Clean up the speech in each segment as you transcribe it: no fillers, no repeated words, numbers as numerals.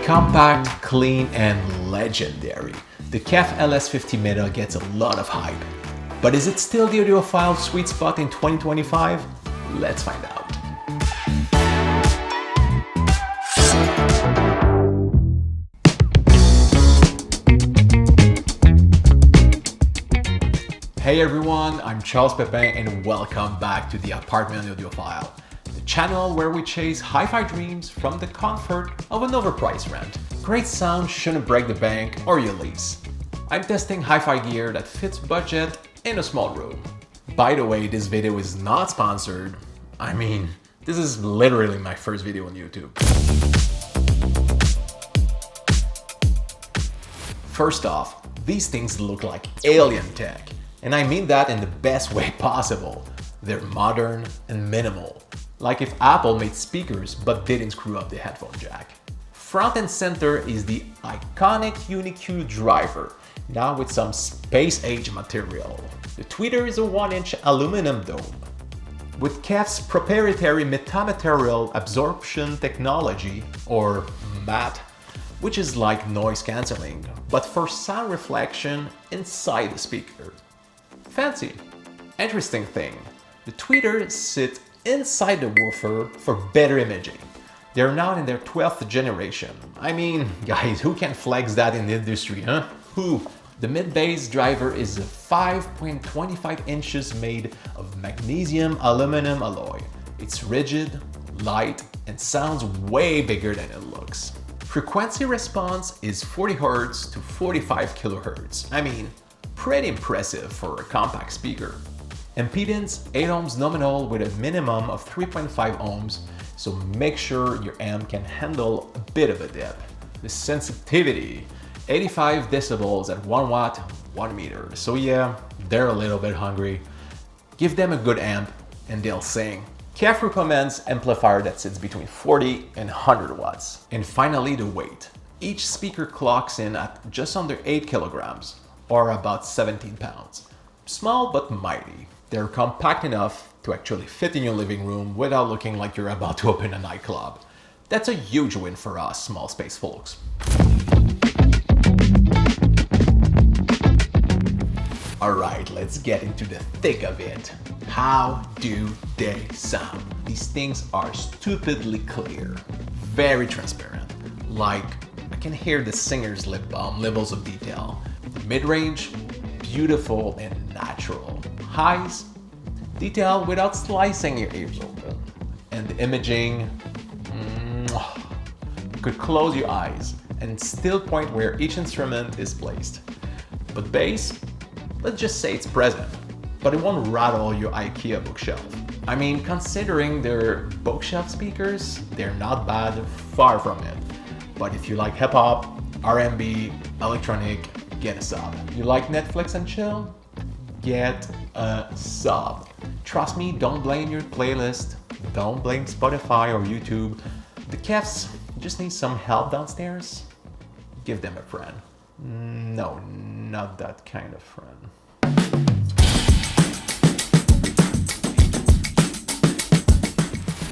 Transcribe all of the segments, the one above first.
Compact, clean, and legendary, the KEF LS50 Meta gets a lot of hype. But is it still the audiophile sweet spot in 2025? Let's find out. Hey everyone, I'm Charles Pepin and welcome back to the Apartment Audiophile, the channel where we chase hi-fi dreams from the comfort of an overpriced rent. Great sound shouldn't break the bank or your lease. I'm testing hi-fi gear that fits budget in a small room. By the way, this video is not sponsored. I mean, this is literally my first video on YouTube. First off, these things look like alien tech. And I mean that in the best way possible. They're modern and minimal. Like if Apple made speakers but didn't screw up the headphone jack. Front and center is the iconic UniQ driver, now with some space-age material. The tweeter is a 1-inch aluminum dome. With KEF's proprietary metamaterial absorption technology, or MAT, which is like noise cancelling, but for sound reflection inside the speaker. Fancy. Interesting thing, the tweeters sit inside the woofer for better imaging. They're now in their 12th generation. I mean, guys, who can flex that in the industry, huh? Who? The mid-bass driver is 5.25 inches made of magnesium aluminum alloy. It's rigid, light, and sounds way bigger than it looks. Frequency response is 40 Hz to 45 kHz. I mean, pretty impressive for a compact speaker. Impedance 8 ohms nominal with a minimum of 3.5 ohms, so make sure your amp can handle a bit of a dip. The sensitivity 85 decibels at 1 watt, 1 meter. So yeah, they're a little bit hungry. Give them a good amp and they'll sing. KEF recommends amplifier that sits between 40 and 100 watts. And finally, the weight. Each speaker clocks in at just under 8 kilograms, or about 17 pounds. Small but mighty. They're compact enough to actually fit in your living room without looking like you're about to open a nightclub. That's a huge win for us small space folks. Alright, let's get into the thick of it. How do they sound? These things are stupidly clear, very transparent. Like, I can hear the singer's lip balm levels of detail. Mid-range, beautiful and natural. Highs, detail without slicing your ears open. And the imaging, you could close your eyes and still point where each instrument is placed. But bass, let's just say it's present, but it won't rattle your IKEA bookshelf. I mean, considering they're bookshelf speakers, they're not bad, far from it. But if you like hip-hop, R&B, electronic, get a sub. You like Netflix and chill? Get a sub. Trust me, don't blame your playlist. Don't blame Spotify or YouTube. The KEFs just need some help downstairs. Give them a friend. No, not that kind of friend.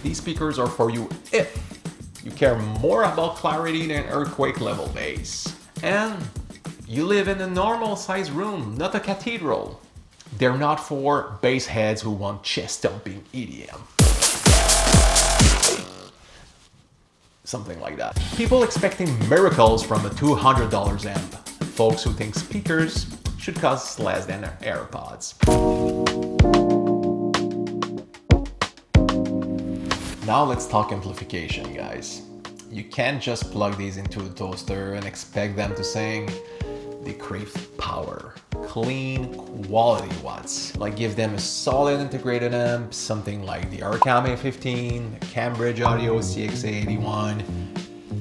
These speakers are for you if you care more about clarity than earthquake level bass. And you live in a normal size room, not a cathedral. They're not for bass heads who want chest thumping EDM. Something like that. People expecting miracles from a $200 amp. Folks who think speakers should cost less than AirPods. Now let's talk amplification, guys. You can't just plug these into a toaster and expect them to sing. They crave power, clean, quality watts. Like give them a solid integrated amp, something like the Arcam A15, the Cambridge Audio CX-A81,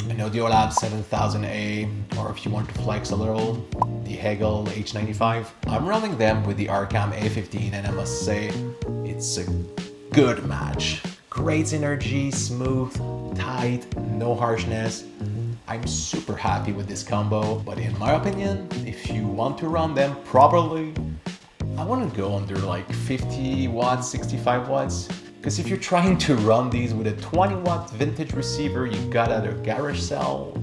an Audiolab 7000A, or if you want to flex a little, the Hegel H95. I'm running them with the Arcam A15 and I must say, it's a good match. Great synergy, smooth, tight, no harshness. I'm super happy with this combo, but in my opinion, if you want to run them properly, I wouldn't go under like 50 watts, 65 watts. Because if you're trying to run these with a 20 watt vintage receiver you got at a garage sale,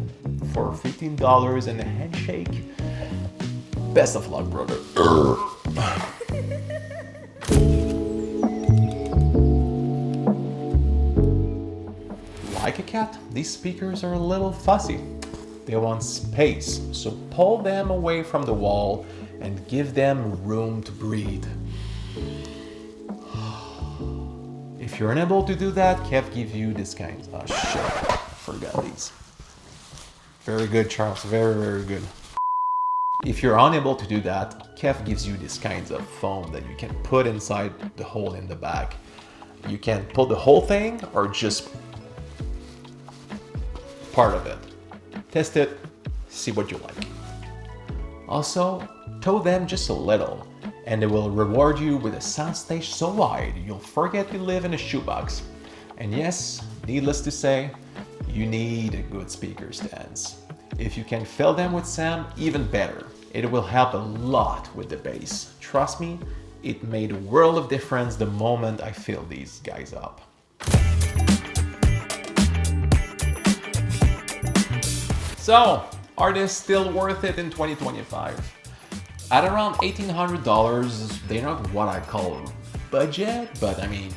for $15 and a handshake. Best of luck, brother. Like a cat, these speakers are a little fussy. They want space, so pull them away from the wall and give them room to breathe. If you're unable to do that, KEF gives you this kind. Oh shit, I forgot these. Very good, Charles, very, very good. If you're unable to do that, KEF gives you this kinds of foam that you can put inside the hole in the back. You can put the whole thing or just part of it. Test it, see what you like. Also, tow them just a little, and they will reward you with a soundstage so wide you'll forget you live in a shoebox. And yes, needless to say, you need a good speaker stance. If you can fill them with sound, even better. It will help a lot with the bass. Trust me, it made a world of difference the moment I filled these guys up. So, are they still worth it in 2025? At around $1,800, they're not what I call budget, but I mean,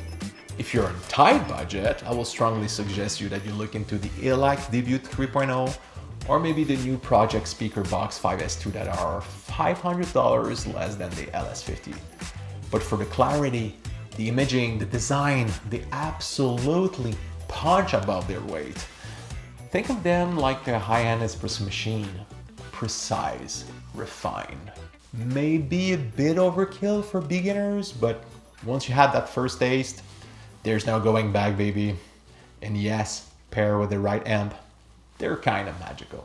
if you're on tight budget, I will strongly suggest you that you look into the ELAC Debut 3.0 or maybe the new Project Speaker Box 5S2 that are $500 less than the LS50. But for the clarity, the imaging, the design, they absolutely punch above their weight. Think of them like a high-end espresso machine, precise, refined. Maybe a bit overkill for beginners, but once you have that first taste, there's no going back, baby. And yes, pair with the right amp, they're kind of magical.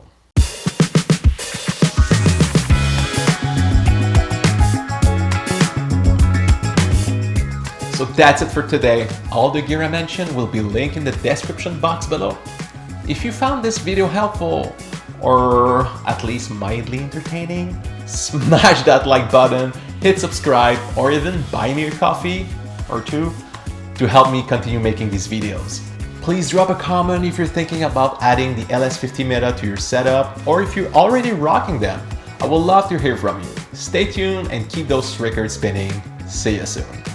So that's it for today. All the gear I mentioned will be linked in the description box below. If you found this video helpful, or at least mildly entertaining, smash that like button, hit subscribe, or even buy me a coffee or two to help me continue making these videos. Please drop a comment if you're thinking about adding the LS50 Meta to your setup, or if you're already rocking them. I would love to hear from you. Stay tuned and keep those records spinning. See you soon.